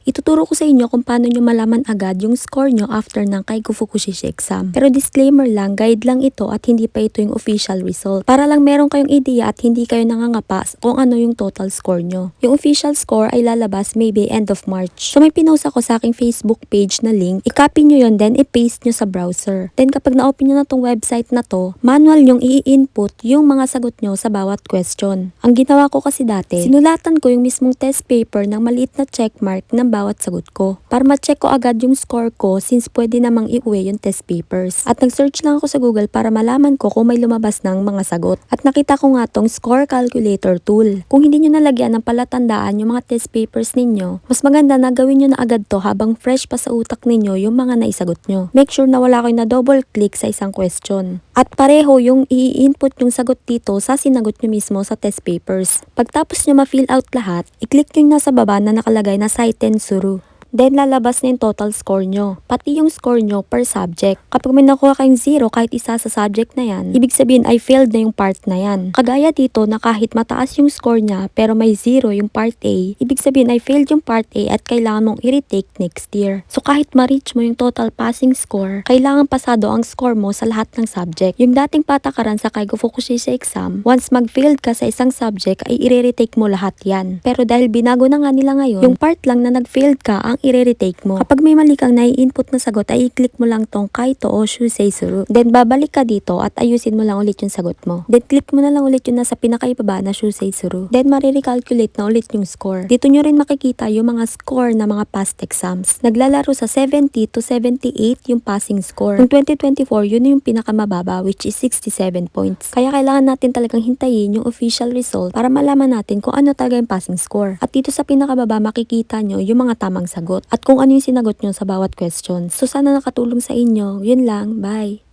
Ituturo ko sa inyo kung paano nyo malaman agad yung score nyo after ng Kaigo Fukushishi exam. Pero disclaimer lang, guide lang ito at hindi pa ito yung official result. Para lang meron kayong idea at hindi kayo nangangapas kung ano yung total score nyo. Yung official score ay lalabas maybe end of March. So may pinost ako sa aking Facebook page na link. I-copy nyo yun, then i-paste nyo sa browser. Then kapag na-open nyo na tong website na to, manual yung i-input yung mga sagot nyo sa bawat question. Ang ginawa ko kasi dati, sinulatan ko yung mismong test paper ng maliit na checkmark ng bawat sagot ko. Para ma-check ko agad yung score ko since pwede namang i-uwi yung test papers. At nag-search lang ako sa Google para malaman ko kung may lumabas ng mga sagot. At nakita ko nga tong score calculator tool. Kung hindi nyo nalagyan ng palatandaan yung mga test papers ninyo, mas maganda na gawin nyo na agad to habang fresh pa sa utak ninyo yung mga naisagot nyo. Make sure na wala kayo na double click sa isang question. At pareho yung i-input yung sagot dito sa sinagot nyo mismo sa test papers. Pagtapos nyo ma-fill out lahat, i-click nyo yung nasa baba na nakalagay na Saiten Suru. Then lalabas na yung total score nyo, pati yung score nyo per subject. Kapag may nakuha kayong 0 kahit isa sa subject na yan, ibig sabihin ay failed na yung part na yan. Kagaya dito na kahit mataas yung score niya pero may 0 yung part A, ibig sabihin ay failed yung part A at kailangan mong i-retake next year. So kahit ma-reach mo yung total passing score, kailangan pasado ang score mo sa lahat ng subject. Yung dating patakaran sa Kaigo Fukushishi exam, once mag-failed ka sa isang subject ay i-retake mo lahat yan. Pero dahil binago na nga nila ngayon, yung part lang na nag-failed ka ang i-retake mo. Kapag may mali kang nai-input na sagot ay i-click mo lang tong Kaito o Shusei Suru. Then babalik ka dito at ayusin mo lang ulit yung sagot mo. Then click mo na lang ulit yung nasa pinakaibaba na Shusei Suru. Then marirecalculate na ulit yung score. Dito nyo rin makikita yung mga score na mga past exams. Naglalaro sa 70 to 78 yung passing score. Kung 2024, yun yung pinakamababa which is 67 points. Kaya kailangan natin talagang hintayin yung official result para malaman natin kung ano talaga yung passing score. At dito sa pinakababa makikita nyo yung mga tamang sagot. At kung ano yung sinagot nyo sa bawat question. So sana nakatulong sa inyo. Yun lang. Bye!